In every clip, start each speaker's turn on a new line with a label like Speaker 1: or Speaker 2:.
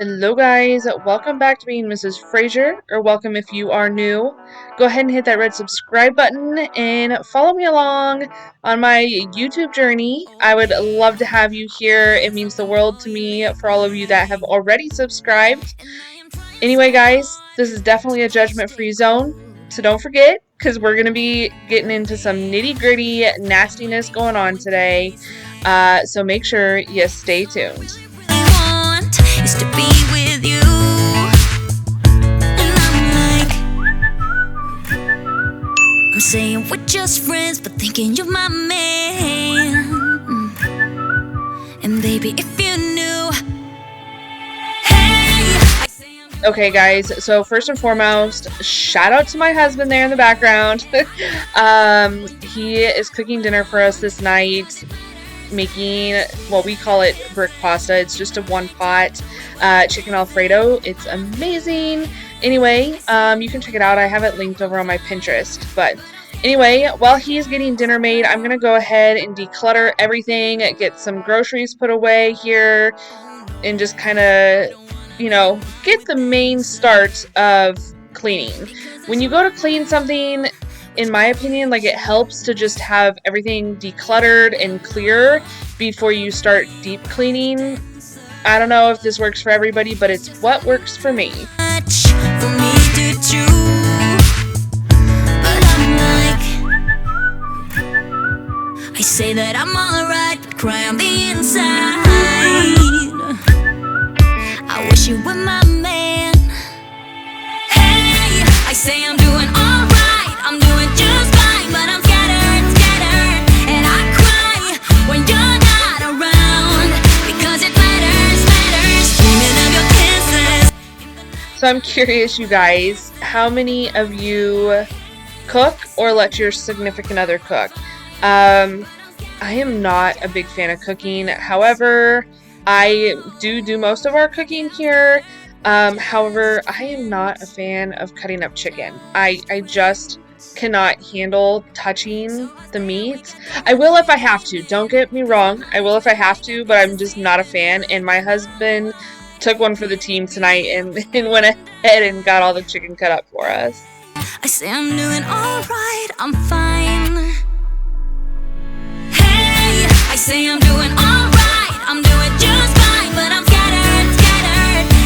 Speaker 1: Hello guys, welcome back to being Mrs. Fraser, or welcome if you are new. Go ahead and hit that red subscribe button and follow me along on my YouTube journey. I would love to have you here. It means the world to me for all of you that have already subscribed. Anyway guys, this is definitely a judgment-free zone, so don't forget, because we're going to be getting into some nitty-gritty nastiness going on today. So make sure you stay tuned.
Speaker 2: Is to be with you, and I'm saying we're just friends, but thinking you're my man. And baby, if you knew, hey.
Speaker 1: Okay guys, so first and foremost, shout out to my husband there in the background. He is cooking dinner for us this night, making, well, we call it brick pasta. It's just a one pot chicken alfredo. It's amazing. Anyway, you can check it out. I have it linked over on my Pinterest. But anyway, while he's getting dinner made, I'm gonna go ahead and declutter everything, get some groceries put away here, and just kind of, you know, get the main start of cleaning. When you go to clean something, in my opinion, like, it helps to just have everything decluttered and clear before you start deep cleaning. I don't know if this works for everybody, but it's what works for me.
Speaker 2: I say that I'm alright, but cry on the inside. I wish you were my man. Hey, I say I'm doing alright, I'm doing just fine, but I'm scattered, and I cry when you're not around, because it matters, dreaming of your kisses.
Speaker 1: So I'm curious, you guys, how many of you cook or let your significant other cook? I am not a big fan of cooking. However, I do most of our cooking here. However, I am not a fan of cutting up chicken. I just cannot handle touching the meat. I will if I have to. Don't get me wrong. I will if I have to, but I'm just not a fan. And my husband took one for the team tonight and went ahead and got all the chicken cut up for us.
Speaker 2: I say I'm doing alright, I'm fine. Hey, I say I'm doing alright, I'm doing just fine, but I'm scattered,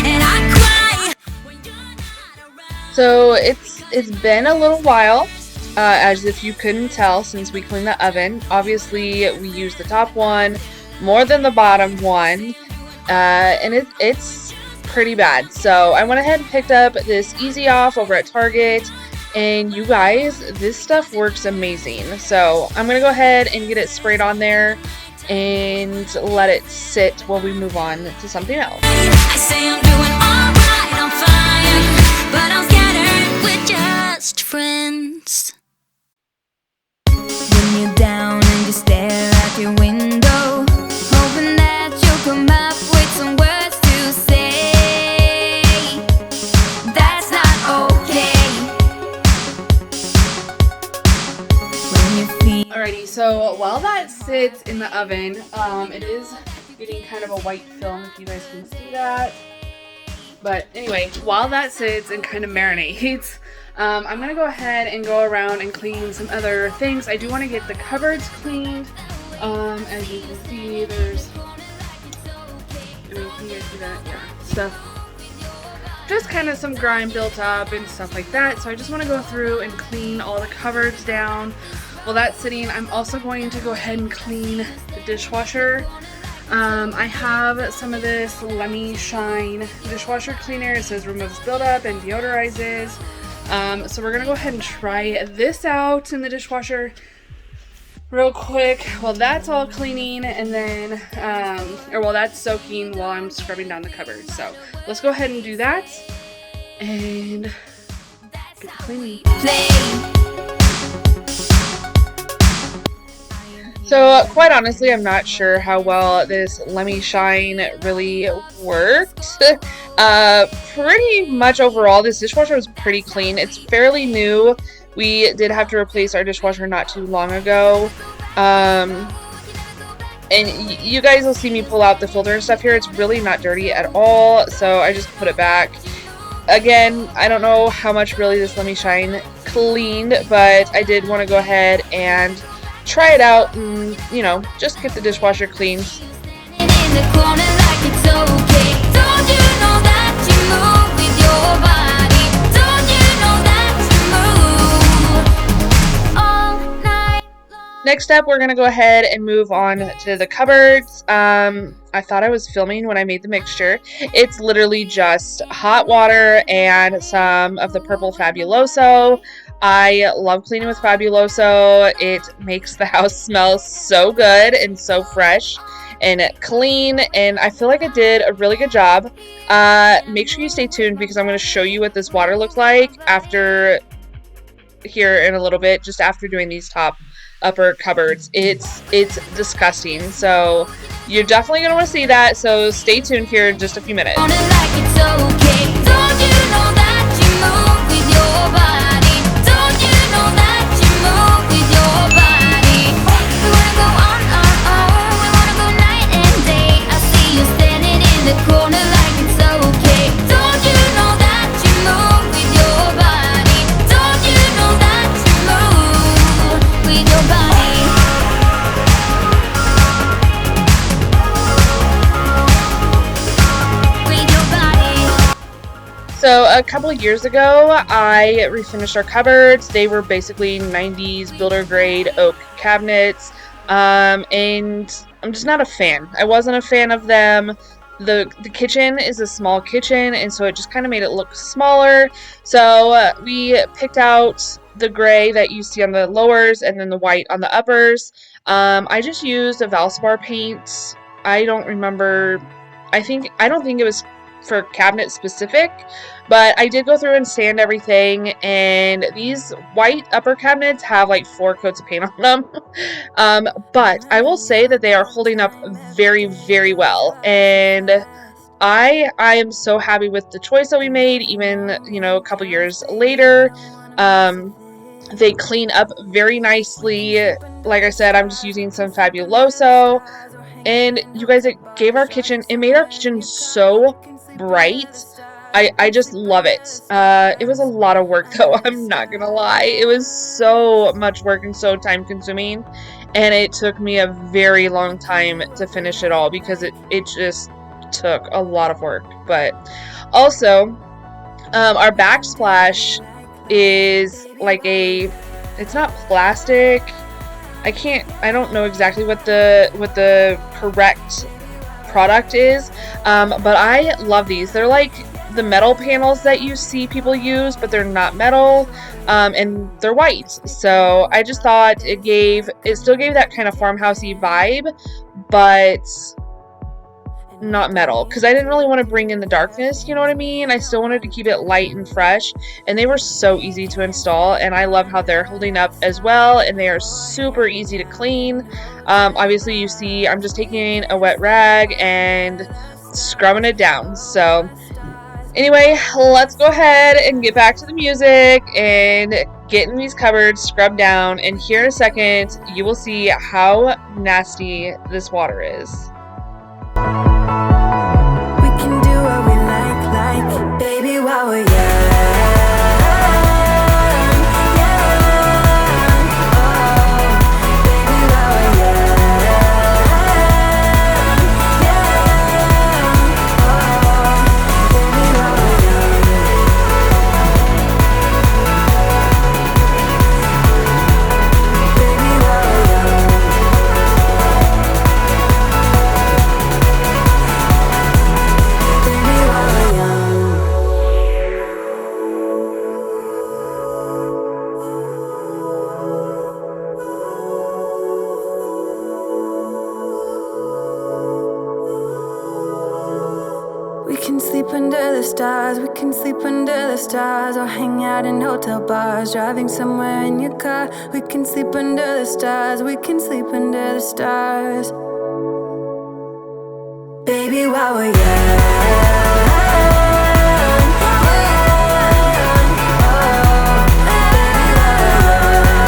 Speaker 2: and I cry when you're not around.
Speaker 1: So it's been a little while, as if you couldn't tell, since we cleaned the oven. Obviously, we used the top one more than the bottom one, and it's pretty bad. So I went ahead and picked up this Easy Off over at Target. And you guys, this stuff works amazing. So I'm going to go ahead and get it sprayed on there and let it sit while we move on to something else.
Speaker 2: I say I'm doing alright, I'm fine, but I'm scattered, we're just friends. When you're down and you stare out your window, hoping that you'll come up with some words to say. That's not okay.
Speaker 1: Alrighty, so while that sits in the oven, it is getting kind of a white film, if you guys can see that. But anyway, while that sits and kind of marinates, I'm going to go ahead and go around and clean some other things. I do want to get the cupboards cleaned. As you can see, there's, can you guys see that? Yeah, stuff. Just kind of some grime built up and stuff like that. So I just want to go through and clean all the cupboards down. While that's sitting, I'm also going to go ahead and clean the dishwasher. I have some of this Let Me Shine dishwasher cleaner. It says removes buildup and deodorizes. So we're gonna go ahead and try this out in the dishwasher real quick while that's all cleaning, and then or while that's soaking while I'm scrubbing down the cupboard. So let's go ahead and do that and get the cleaning. So quite honestly, I'm not sure how well this Let Me Shine really worked. Pretty much overall, this dishwasher was pretty clean. It's fairly new. We did have to replace our dishwasher not too long ago. And you guys will see me pull out the filter and stuff here. It's really not dirty at all, so I just put it back. Again, I don't know how much really this Let Me Shine cleaned, but I did want to go ahead and try it out and, you know, just get the dishwasher clean.
Speaker 2: In the corner like it's okay. Don't you know that you move with your body? Don't you know that you move all night long?
Speaker 1: Next up, we're going to go ahead and move on to the cupboards. I thought I was filming when I made the mixture. It's literally just hot water and some of the purple Fabuloso. I love cleaning with Fabuloso. It makes the house smell so good and so fresh and clean, and I feel like I did a really good job. Make sure you stay tuned because I'm going to show you what this water looks like after here in a little bit, just after doing these upper cupboards. It's disgusting, so you're definitely going to want to see that, so stay tuned here in just a few minutes.
Speaker 2: On it like it's okay. Don't you know that you move with your body? Don't you know that you move with your body? We wanna go on, we wanna go night and day. I see you standing in the corner like it's okay. Don't you know that you move with your body? Don't you know that you move with your body?
Speaker 1: So a couple of years ago, I refinished our cupboards. They were basically 90s builder grade oak cabinets, and I'm just not a fan. I wasn't a fan of them. The kitchen is a small kitchen, and so it just kind of made it look smaller. So we picked out the gray that you see on the lowers and then the white on the uppers. I just used a Valspar paint. I don't remember. I don't think it was for cabinet specific, but I did go through and sand everything, and these white upper cabinets have like 4 coats of paint on them. But I will say that they are holding up very, very well, and I am so happy with the choice that we made, even, you know, a couple years later. They clean up very nicely. Like I said, I'm just using some Fabuloso, and you guys, it made our kitchen so bright. I just love it. It was a lot of work though, I'm not gonna lie. It was so much work and so time consuming, and it took me a very long time to finish it all because it just took a lot of work. But also, our backsplash is like it's not plastic. I don't know exactly what the correct product is, but I love these. They're like the metal panels that you see people use, but they're not metal, and they're white. So I just thought it still gave that kind of farmhousey vibe, but not metal, because I didn't really want to bring in the darkness, you know what I mean? I still wanted to keep it light and fresh, and they were so easy to install, and I love how they're holding up as well, and they are super easy to clean. Obviously you see I'm just taking a wet rag and scrubbing it down. So anyway, let's go ahead and get back to the music and getting these cupboards scrubbed down, and here in a second you will see how nasty this water is.
Speaker 2: Baby, while we're young, baby, while we're young, baby, while we're We can sleep under the stars, we can sleep under the stars, or hang out in hotel bars, driving somewhere in your car. We can sleep under the stars, we can sleep under the stars. Baby, while we're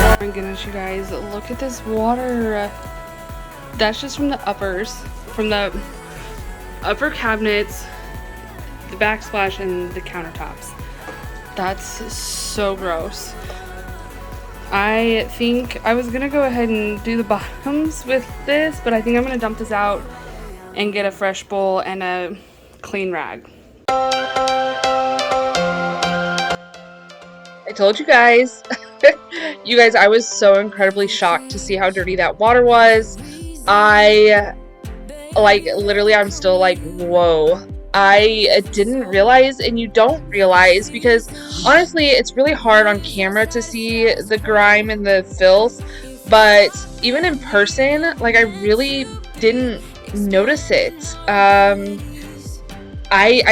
Speaker 1: Oh my goodness, you guys, look at this water. that's just from the uppers, from the upper cabinets, the backsplash, and the countertops. That's so gross. I think I was gonna go ahead and do the bottoms with this, but I think I'm gonna dump this out and get a fresh bowl and a clean rag. I told you guys. You guys, I was so incredibly shocked to see how dirty that water was. Literally, I'm still like, whoa. I didn't realize, and you don't realize, because honestly, it's really hard on camera to see the grime and the filth, but even in person, like, I really didn't notice it. I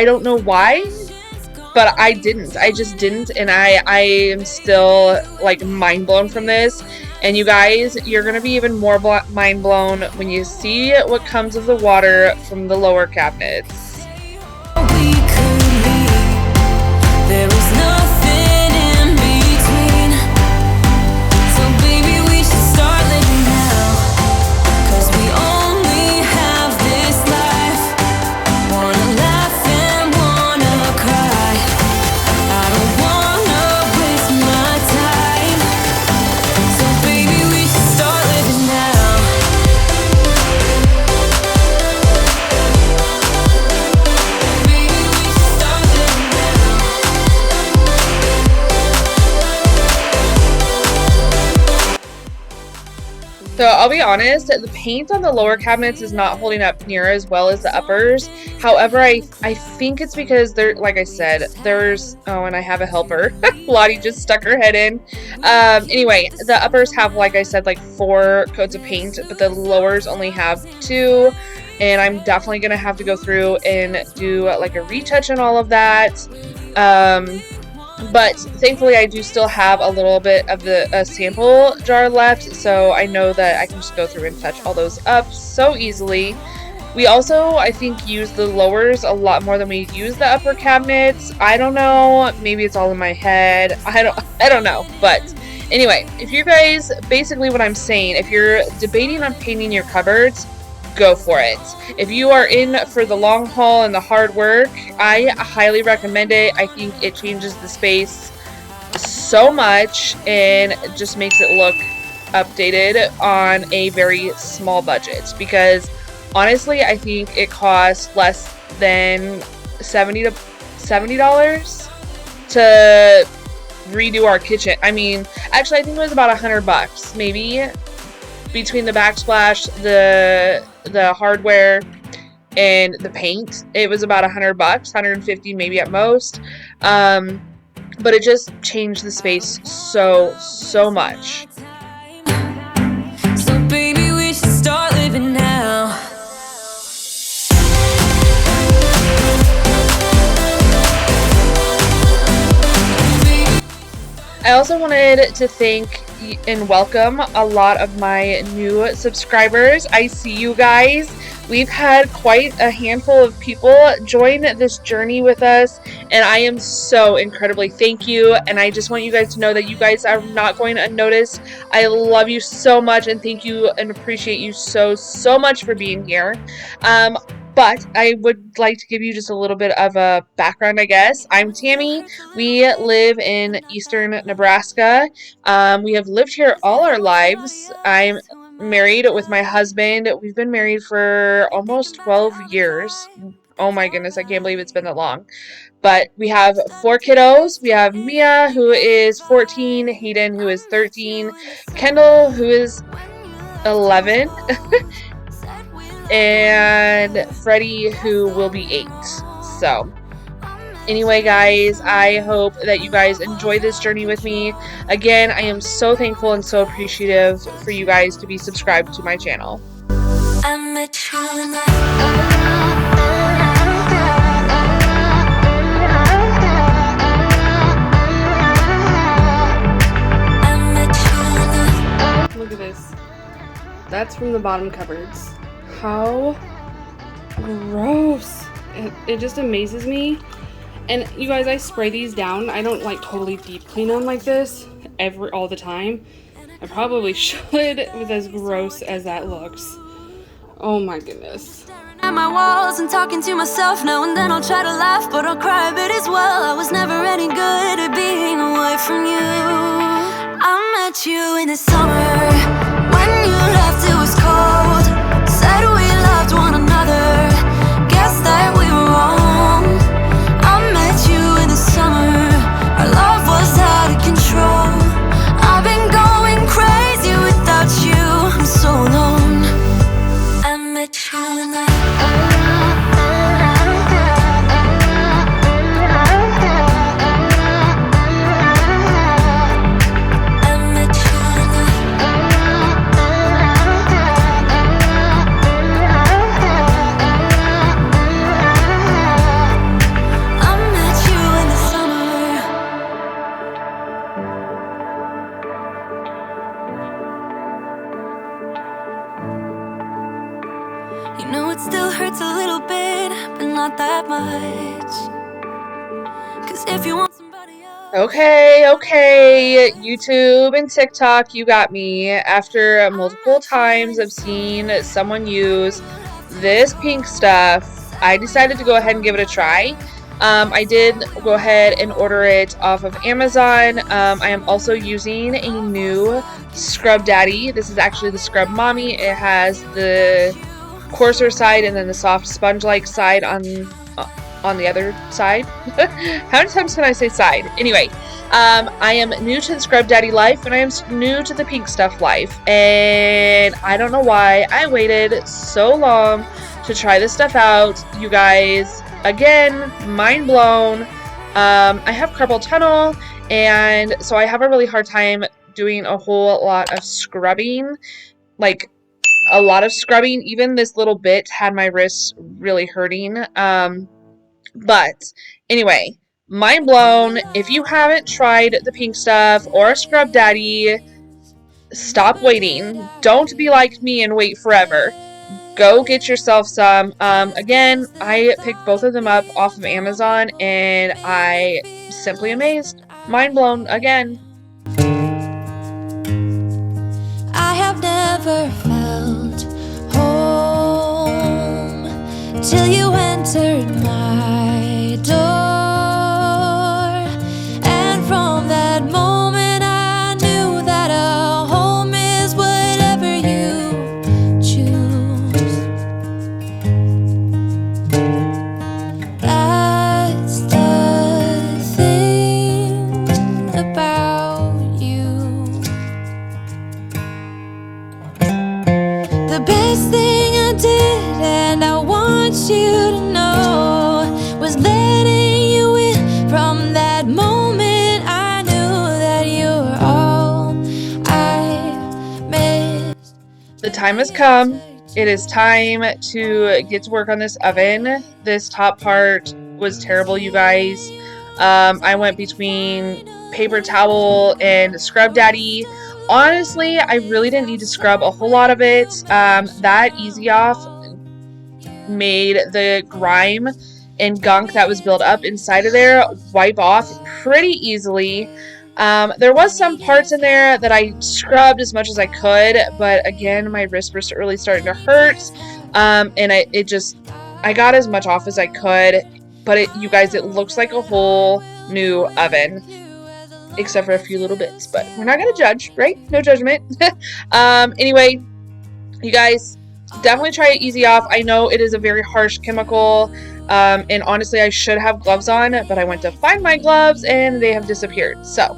Speaker 1: don't know why, but I didn't. I just didn't, and I am still, like, mind blown from this. And you guys, you're gonna be even more mind blown when you see what comes of the water from the lower cabinets.
Speaker 2: There was nothing in between. So baby, we should start living now. 'Cause we only have this life. Wanna laugh and wanna cry. I don't wanna waste my time. So baby, we should start living now. Baby, we should start living now.
Speaker 1: So I'll be honest, the paint on the lower cabinets is not holding up near as well as the uppers. However, I think it's because there, like I said, there's, oh, and I have a helper. Lottie just stuck her head in. Anyway, the uppers have, like I said, like 4 coats of paint, but the lowers only have 2. And I'm definitely going to have to go through and do like a retouch and all of that. But thankfully I do still have a little bit of the sample jar left, so I know that I can just go through and touch all those up so easily. We also, I think, use the lowers a lot more than we use the upper cabinets. I don't know, maybe it's all in my head. I don't know, but anyway, if you guys, basically what I'm saying, if you're debating on painting your cupboards, go for it. If you are in for the long haul and the hard work, I highly recommend it. I think it changes the space so much and just makes it look updated on a very small budget, because honestly, I think it costs less than $70 to redo our kitchen. I mean, actually, I think it was about $100 maybe, between the backsplash, the hardware, and the paint. It was about $100, $150 maybe at most. But it just changed the space so much.
Speaker 2: So baby, we should start living now.
Speaker 1: I also wanted to thank and welcome a lot of my new subscribers. I see you guys. We've had quite a handful of people join this journey with us, and I am so incredibly thank you. And I just want you guys to know that you guys are not going unnoticed. I love you so much and thank you and appreciate you so much for being here. But I would like to give you just a little bit of a background, I guess. I'm Tammy. We live in eastern Nebraska. We have lived here all our lives. I'm married with my husband. We've been married for almost 12 years. Oh my goodness, I can't believe it's been that long. But we have 4 kiddos. We have Mia, who is 14, Hayden, who is 13, Kendall, who is 11, and Freddie, who will be 8. So anyway, guys, I hope that you guys enjoy this journey with me. Again, I am so thankful and so appreciative for you guys to be subscribed to my channel. Look at this. That's from the bottom cupboards. How gross. It just amazes me. And you guys, I spray these down. I don't like totally deep clean them like this all the time. I probably should, with as gross as that looks. Oh my goodness.
Speaker 2: At my walls and talking to myself now and then. I'll try to laugh, but I'll cry a bit as well. I was never any good at being away from you. I met you in the summer when you left. It was cold. Said we loved one another. Guess that we were wrong. I met you in the summer. Our love was out of control. I've been going crazy without you for so long. I met you in the You know it still hurts a little bit, but not that much. 'Cause if you want somebody else.
Speaker 1: Okay, YouTube and TikTok, you got me. After multiple times of seeing someone use this pink stuff, I decided to go ahead and give it a try. I did go ahead and order it off of Amazon. I am also using a new Scrub Daddy. This is actually the Scrub Mommy. It has the coarser side and then the soft sponge-like side on the other side. How many times can I say side? Anyway, I am new to the Scrub Daddy life and I am new to the pink stuff life, and I don't know why I waited so long to try this stuff out, you guys. Again, mind blown. I have carpal tunnel, and so I have a really hard time doing a whole lot of scrubbing, like a lot of scrubbing. Even this little bit had my wrists really hurting. But anyway, mind blown. If you haven't tried the pink stuff or Scrub Daddy, stop waiting. Don't be like me and wait forever. Go get yourself some. Again, I picked both of them up off of Amazon and I simply amazed. Mind blown again.
Speaker 2: I have never felt home till you entered my door, and from that moment I knew that a home is whatever you choose. That's the thing about you. The best thing I did, and I want you to know, was letting you in. From that moment I knew that you were all I missed.
Speaker 1: The time has come. It is time to get to work on this oven. This top part was terrible, you guys. I went between paper towel and Scrub Daddy. Honestly, I really didn't need to scrub a whole lot of it. That Easy Off made the grime and gunk that was built up inside of there wipe off pretty easily. There was some parts in there that I scrubbed as much as I could, but again, my wrists were really starting to hurt. And I got as much off as I could, but you guys, it looks like a whole new oven. Except for a few little bits, but we're not gonna judge, right? No judgment. Anyway, you guys, definitely try it Easy Off. I know it is a very harsh chemical, and honestly, I should have gloves on, but I went to find my gloves and they have disappeared. So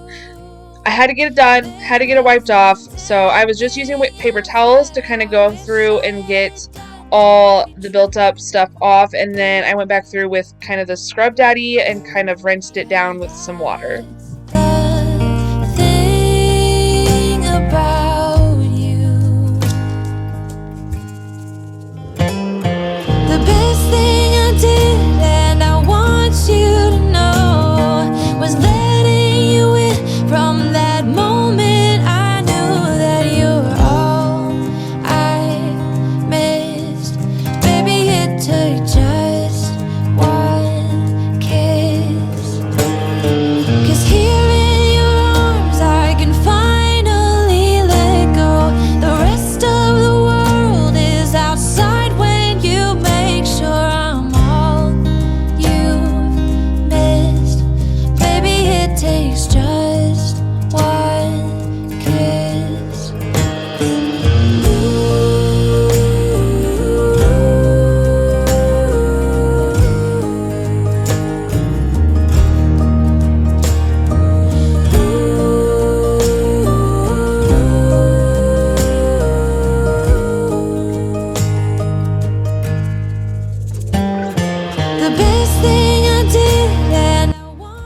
Speaker 1: I had to get it done, had to get it wiped off. So I was just using paper towels to kind of go through and get all the built up stuff off, and then I went back through with kind of the Scrub Daddy and kind of rinsed it down with some water.
Speaker 2: About you. The best thing I did, and I want you to know, was letting you in. From that moment I knew that you were all I missed. Baby, it took just one kiss. 'Cause here in your arms I can finally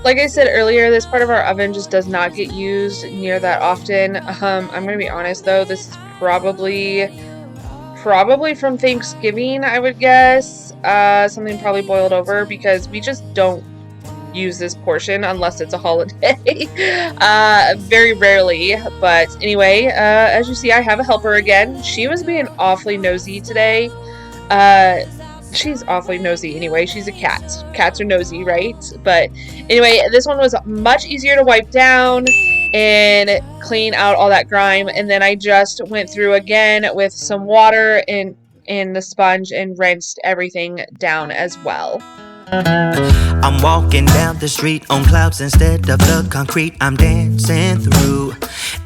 Speaker 1: Like I said earlier, this part of our oven just does not get used near that often. I'm gonna be honest though, this is probably from Thanksgiving, I would guess. Something probably boiled over because we just don't use this portion unless it's a holiday. Very rarely. But anyway, as you see, I have a helper again. She was being awfully nosy today. She's awfully nosy anyway. She's a cat. Cats are nosy, right? But anyway, this one was much easier to wipe down and clean out all that grime. And then I just went through again with some water and the sponge and rinsed everything down as well.
Speaker 3: I'm walking down the street on clouds instead of the concrete I'm dancing through.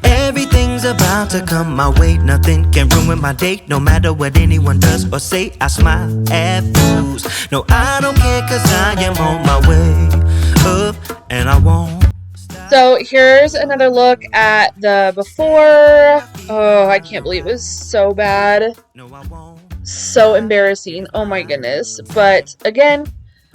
Speaker 3: Everything's about to come my way. Nothing can ruin my day, no matter what anyone does or say. I smile at fools. No, I don't care, cause I am on my way up and I won't.
Speaker 1: So here's another look at the before. Oh, I can't believe it was so bad. So embarrassing. Oh my goodness. But again,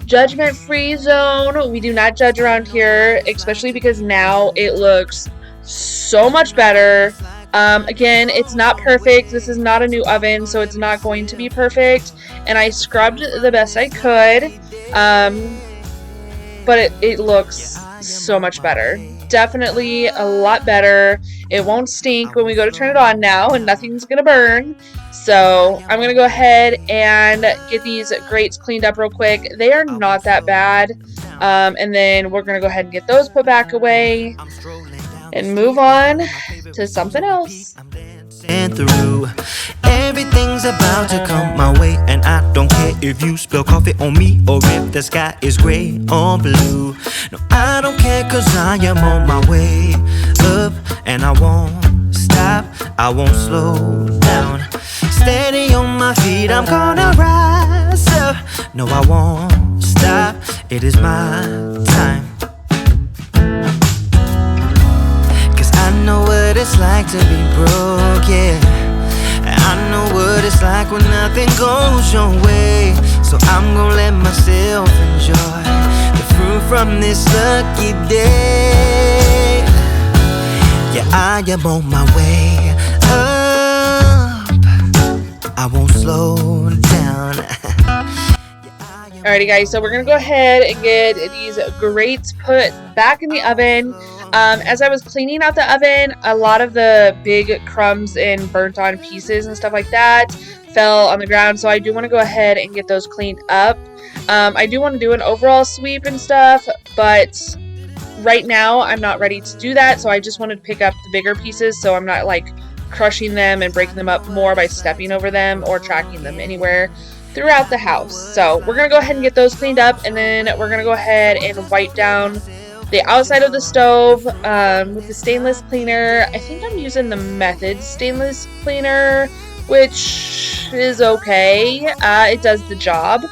Speaker 1: judgment-free zone. We do not judge around here, especially because now it looks so much better. Again, it's not perfect. This is not a new oven, so it's not going to be perfect. And I scrubbed the best I could. But it looks so much better. Definitely a lot better. It won't stink when we go to turn it on now, and nothing's gonna burn. So I'm gonna go ahead and get these grates cleaned up real quick. They are not that bad. And then we're gonna go ahead and get those put back away and move on to something else.
Speaker 3: And through everything's about to come my way, and I don't care if you spill coffee on me or if the sky is gray or blue. No, I don't care, cause I am on my way up and I won't stop, I won't slow down. Steady on my feet, I'm gonna rise up. No, I won't stop, it is my time. I know what it's like to be broke, yeah. I know what it's like when nothing goes your way. So I'm gonna let myself enjoy the fruit from this lucky day. Yeah, I am on my way up, I won't slow down.
Speaker 1: Alrighty guys, so we're gonna go ahead and get these grates put back in the oven. As I was cleaning out the oven, a lot of the big crumbs and burnt on pieces and stuff like that fell on the ground, so I do want to go ahead and get those cleaned up. I do want to do an overall sweep and stuff, but right now I'm not ready to do that, so I just wanted to pick up the bigger pieces so I'm not like crushing them and breaking them up more by stepping over them or tracking them anywhere throughout the house. So we're going to go ahead and get those cleaned up, and then we're going to go ahead and wipe down the outside of the stove with the stainless cleaner. I think I'm using the Method stainless cleaner, which is okay. It does the job,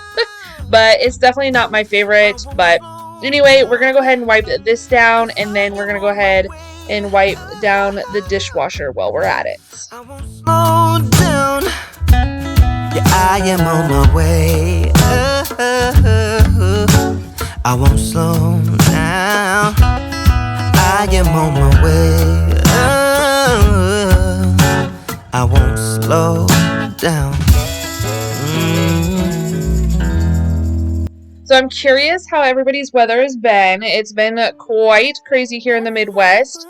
Speaker 1: but it's definitely not my favorite. But anyway, we're going to go ahead and wipe this down, and then we're going to go ahead and wipe down the dishwasher while we're at it.
Speaker 3: I won't slow down. Yeah, I am on my way I won't slow down. I am on my way I won't slow down.
Speaker 1: So I'm curious how everybody's weather has been. It's been quite crazy here in the Midwest.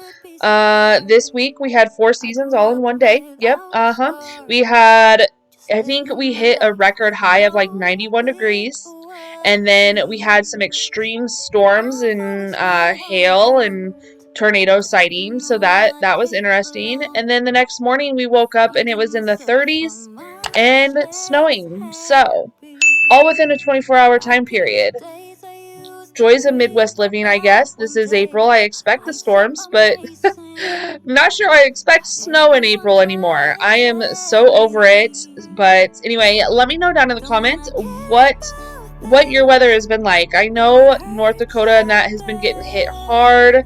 Speaker 1: This week we had 4 seasons all in one day. Yep, we had, I think we hit a record high of like 91 degrees. And then we had some extreme storms and hail and tornado sightings. So that was interesting. And then the next morning we woke up and it was in the 30s and snowing. So all within a 24-hour time period. Joys of Midwest living, I guess. This is April. I expect the storms, but I'm not sure I expect snow in April anymore. I am so over it. But anyway, let me know down in the comments what your weather has been like. I know North Dakota and that has been getting hit hard.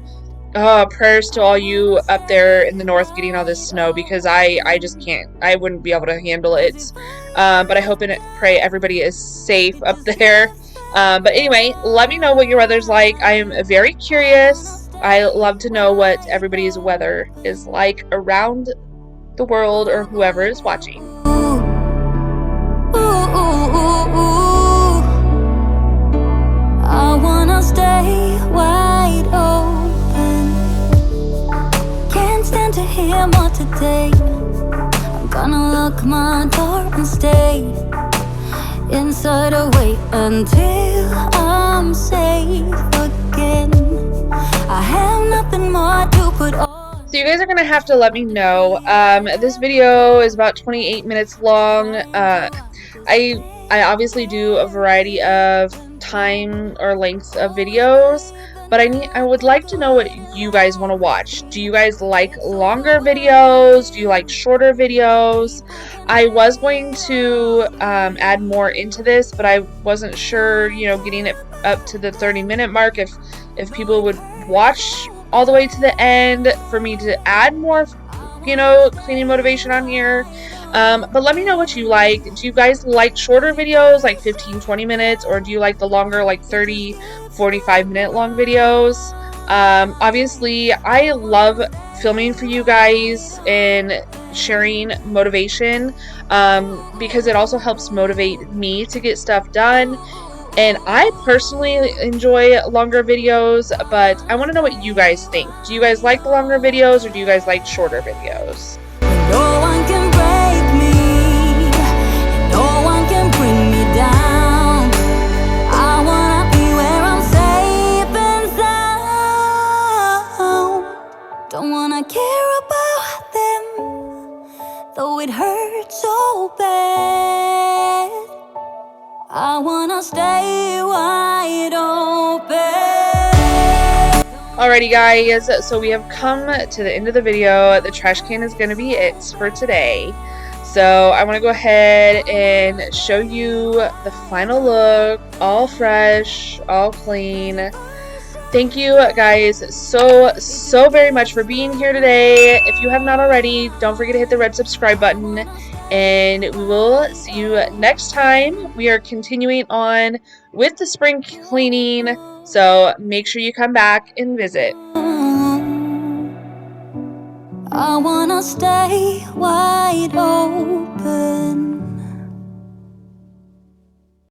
Speaker 1: Prayers to all you up there in the north getting all this snow, because I just can't. I wouldn't be able to handle it. But I hope and pray everybody is safe up there. But anyway, let me know what your weather's like. I am very curious. I love to know what everybody's weather is like around the world or whoever is watching.
Speaker 2: Ooh, ooh, ooh, ooh. I wanna stay wide open. Can't stand to hear more today. I'm gonna lock my door and stay inside away until I'm safe again. I have nothing more to put on.
Speaker 1: So you guys are gonna have to let me know. This video is about 28 minutes long. I obviously do a variety of time or lengths of videos, but I would like to know what you guys want to watch. Do you guys like longer videos? Do you like shorter videos? I was going to add more into this, but I wasn't sure, you know, getting it up to the 30-minute mark if people would watch all the way to the end for me to add more, you know, cleaning motivation on here. But let me know what you like. Do you guys like shorter videos, like 15-20 minutes, or do you like the longer, like 30-45 minute long videos? Obviously, I love filming for you guys and sharing motivation because it also helps motivate me to get stuff done. And I personally enjoy longer videos, but I want to know what you guys think. Do you guys like the longer videos or do you guys like shorter videos?
Speaker 2: No one can break me, no one can bring me down. I wanna be where I'm safe and sound. Don't wanna care about them, though it hurts so bad. I wanna stay wide open.
Speaker 1: Alrighty guys, so we have come to the end of the video. The trash can is going to be it for today. So I want to go ahead and show you the final look, all fresh, all clean. Thank you guys so very much for being here today. If you have not already, don't forget to hit the red subscribe button, and we will see you next time. We are continuing on with the spring cleaning, so make sure you come back and visit.
Speaker 2: I wanna stay wide open.